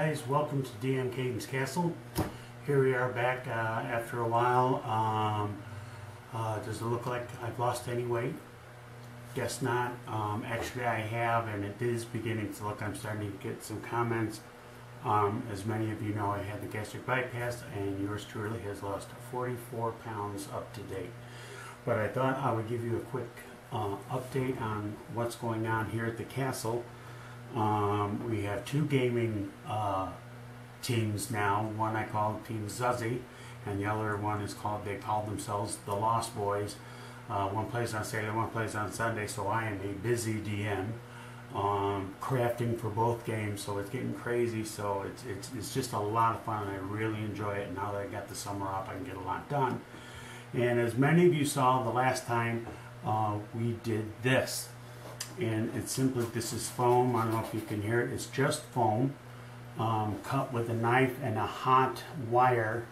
guys, welcome to DM Caden's Castle. Here we are back after a while. Does it look like I've lost any weight? Guess not. Actually I have, and it is beginning to look, I'm starting to get some comments. As many of you know, I had the gastric bypass, and yours truly has lost 44 pounds up to date. But I thought I would give you a quick update on what's going on here at the castle. We have two gaming teams now. One I call Team Zuzzy, and the other one is called, they call themselves the Lost Boys. One plays on Saturday, one plays on Sunday, so I am a busy DM. Crafting for both games, so it's getting crazy. So it's just a lot of fun, and I really enjoy it. Now that I got the summer off, I can get a lot done. And as many of you saw the last time, we did this, and it's simply, this is foam. I don't know if you can hear it. It's just foam cut with a knife and a hot wire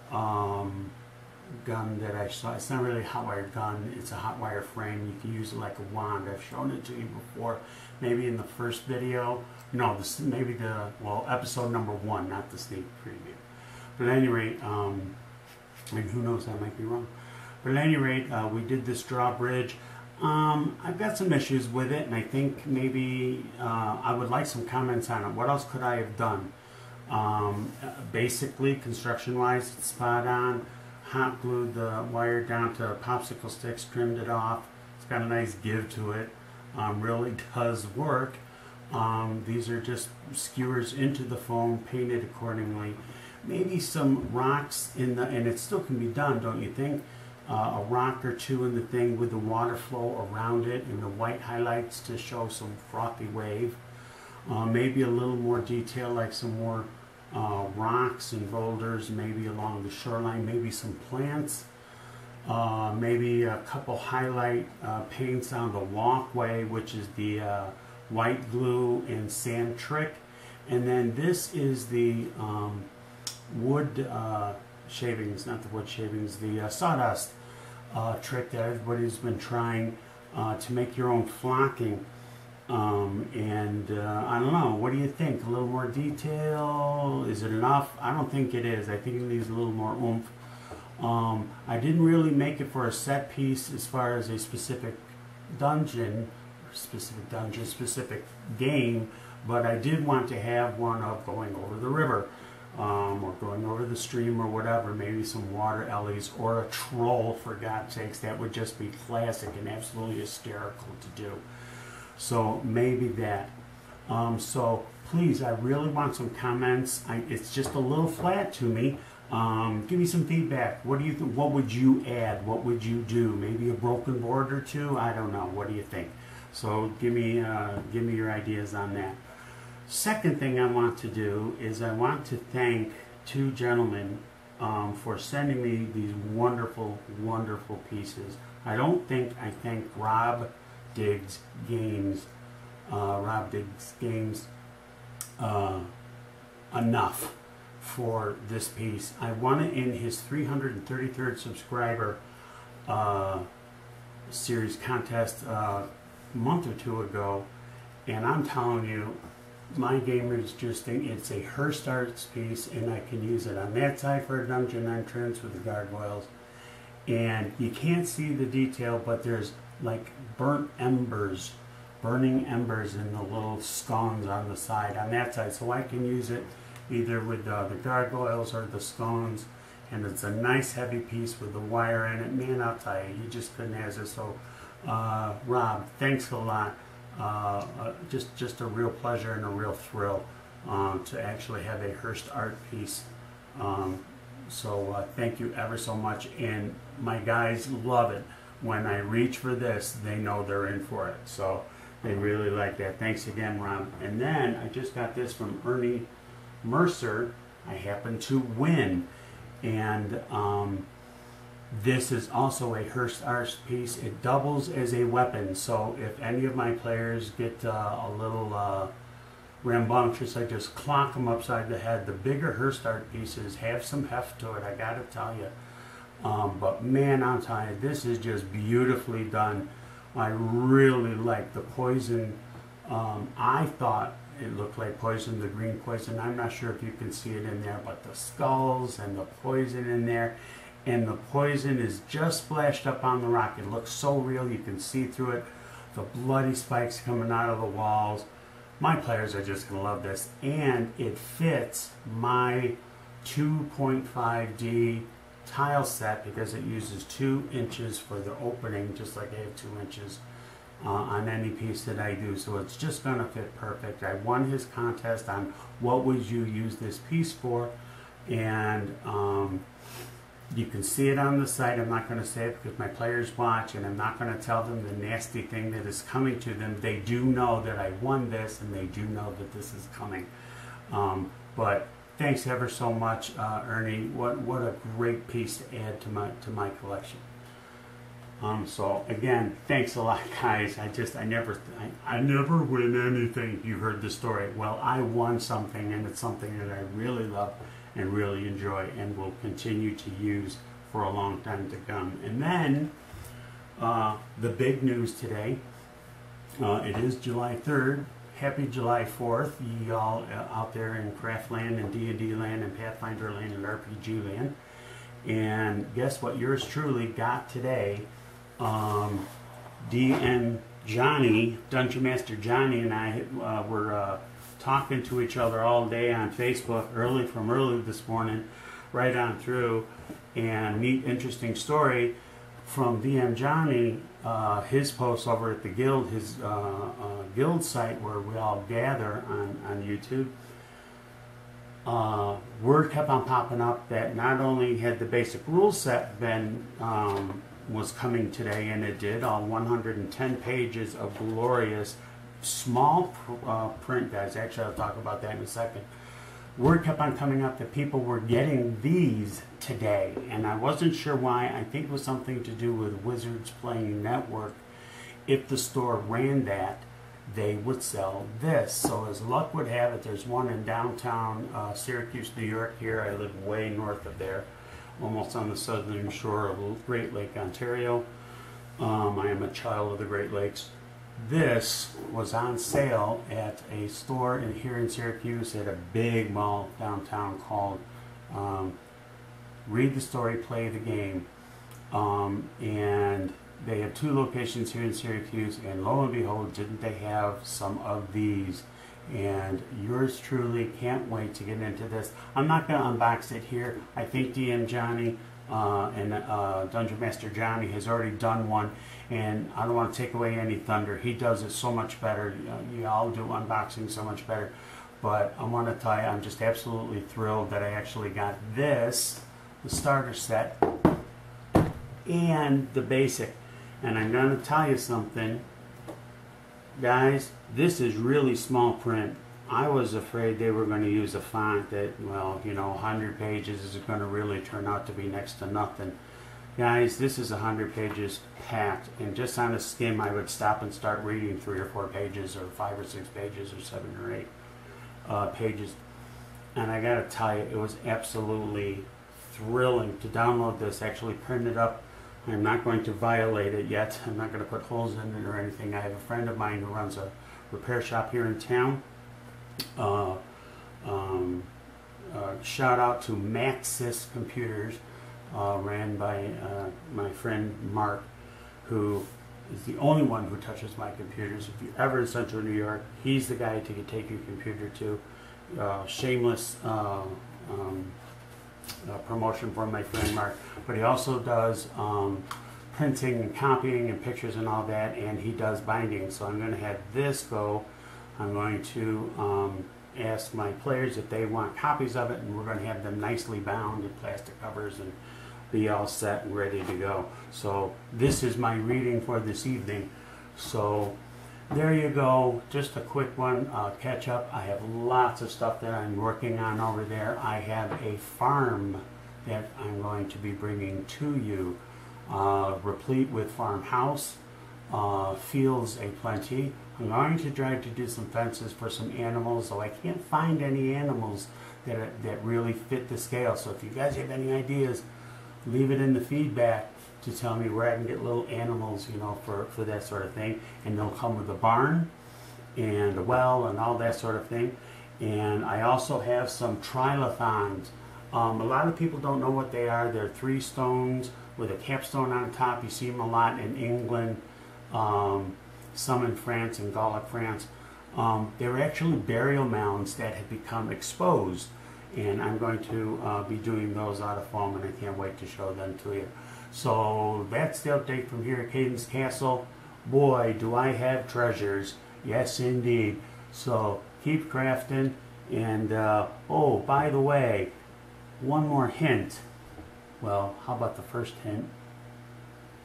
gun that I saw. It's not really a hot wire gun, it's a hot wire frame. You can use it like a wand. I've shown it to you before, maybe in the first video. No, this maybe well, episode number 1, not the sneak preview. But at any rate, and who knows, I might be wrong. But at any rate, we did this drawbridge. I've got some issues with it, and I think maybe I would like some comments on it. What else could I have done? Basically, construction-wise, it's spot on. Hot glued the wire down to popsicle sticks, trimmed it off. It's got a nice give to it. Really does work. These are just skewers into the foam, painted accordingly. Maybe some rocks in the, and it still can be done, don't you think? A rock or two in the thing with the water flow around it and the white highlights to show some frothy wave. Maybe a little more detail, like some more rocks and boulders, maybe along the shoreline, maybe some plants, maybe a couple highlight paints on the walkway, which is the white glue and sand trick. And then this is the wood shavings, not the wood shavings, the sawdust trick that everybody's been trying to make your own flocking. I don't know, what do you think? A little more detail? Is it enough? I don't think it is. I think it needs a little more oomph. I didn't really make it for a set piece as far as a specific dungeon, specific game, but I did want to have one of going over the river. Or going over the stream or whatever, maybe some water ellies or a troll, for God's sakes. That would just be classic and absolutely hysterical to do. So maybe that. So please, I really want some comments. It's just a little flat to me. Give me some feedback. What do you think? What would you add? What would you do? Maybe a broken board or two? I don't know. What do you think? So give me your ideas on that. Second thing I want to do is I want to thank two gentlemen for sending me these wonderful, wonderful pieces. I don't think I thanked Rob Diggs Games enough for this piece. I won it in his 333rd subscriber series contest a month or two ago, and I'm telling you, my gamers just think it's a Hearst Arts piece, and I can use it on that side for a dungeon entrance with the gargoyles. And you can't see the detail, but there's like burning embers in the little scones on the side, on that side. So I can use it either with the gargoyles or the scones. And it's a nice heavy piece with the wire in it. Man, I'll tell you, you just couldn't ask it. So Rob, thanks a lot. Just a real pleasure and a real thrill to actually have a Hearst art piece. So thank you ever so much, and my guys love it. When I reach for this, they know they're in for it, so they really like that. Thanks again, Rob. And then I just got this from Ernie Mercer. I happen to win, and this is also a Hearst Arts piece. It doubles as a weapon, so if any of my players get a little rambunctious, I just clock them upside the head. The bigger Hearst Art pieces have some heft to it, I gotta tell you. But man, I'm telling you, this is just beautifully done. I really like the poison. I thought it looked like poison, the green poison. I'm not sure if you can see it in there, but the skulls and the poison in there. And the poison is just splashed up on the rock. It looks so real, you can see through it. The bloody spikes coming out of the walls. My players are just going to love this. And it fits my 2.5D tile set because it uses 2 inches for the opening, just like I have 2 inches on any piece that I do. So it's just going to fit perfect. I won his contest on what would you use this piece for, and you can see it on the site. I'm not going to say it because my players watch, and I'm not going to tell them the nasty thing that is coming to them. They do know that I won this, and they do know that this is coming. But thanks ever so much, Ernie. What a great piece to add to my collection. So again, thanks a lot, guys. I never win anything. You heard the story. Well, I won something, and it's something that I really love and really enjoy and will continue to use for a long time to come. And then the big news today, it is July 3rd. Happy July 4th, y'all out there in Craft Land and D&D land and Pathfinder land and RPG land. And guess what yours truly got today? DM Johnny, Dungeon Master Johnny, and I were talking to each other all day on Facebook, early this morning, right on through. And neat, interesting story from DM Johnny, his post over at the Guild, his Guild site where we all gather on YouTube. Word kept on popping up that not only had the basic rule set been was coming today, and it did, all 110 pages of glorious small print, guys. Actually, I'll talk about that in a second. Word kept on coming up that people were getting these today, and I wasn't sure why. I think it was something to do with Wizards Playing Network. If the store ran that, they would sell this. So as luck would have it, there's one in downtown Syracuse, New York here. I live way north of there, almost on the southern shore of Great Lake, Ontario. I am a child of the Great Lakes. This was on sale at a store here in Syracuse at a big mall downtown called Read the Story, Play the Game. And they have 2 locations here in Syracuse, and lo and behold, didn't they have some of these. And yours truly can't wait to get into this. I'm not going to unbox it here. I think DM Johnny and Dungeon Master Johnny has already done one, and I don't want to take away any thunder. He does it so much better. You all do unboxing so much better. But I want to tell you, I'm just absolutely thrilled that I actually got this, the starter set, and the basic. And I'm going to tell you something, guys, this is really small print. I was afraid they were going to use a font that, well, you know, 100 pages is going to really turn out to be next to nothing. Guys, this is 100 pages packed, and just on a skim I would stop and start reading 3 or 4 pages, or 5 or 6 pages, or 7 or 8 pages. And I got to tell you, it was absolutely thrilling to download this, actually print it up. I'm not going to violate it yet. I'm not going to put holes in it or anything. I have a friend of mine who runs a repair shop here in town. Shout out to Maxis Computers, ran by my friend Mark, who is the only one who touches my computers. If you're ever in Central New York, he's the guy to take your computer to. Shameless promotion for my friend Mark, but he also does printing and copying and pictures and all that, and he does binding. So I'm going to have this go. I'm going to ask my players if they want copies of it, and we're going to have them nicely bound in plastic covers and be all set and ready to go. So this is my reading for this evening. So there you go, just a quick one, catch up. I have lots of stuff that I'm working on over there. I have a farm that I'm going to be bringing to you, replete with farmhouse, fields aplenty. I'm going to try to do some fences for some animals, though I can't find any animals that really fit the scale. So if you guys have any ideas, leave it in the feedback to tell me where I can get little animals, you know, for that sort of thing. And they'll come with a barn, and a well and all that sort of thing. And I also have some trilithons. A lot of people don't know what they are. They're 3 stones with a capstone on top. You see them a lot in England, some in France, in Gallic, France. They're actually burial mounds that have become exposed, and I'm going to be doing those out of foam, and I can't wait to show them to you. So that's the update from here at Cadence Castle. Boy, do I have treasures. Yes, indeed. So keep crafting. And, oh, by the way, one more hint. Well, how about the first hint?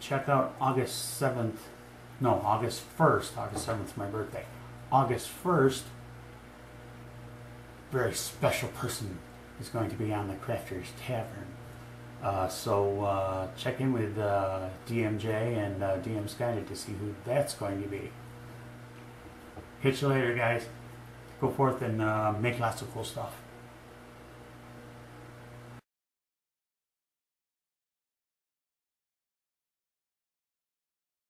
Check out August 7th. No, August 1st. August 7th is my birthday. August 1st, very special person is going to be on the Crafters Tavern. So check in with DMJ and DM Skynet to see who that's going to be. Catch you later, guys. Go forth and make lots of cool stuff.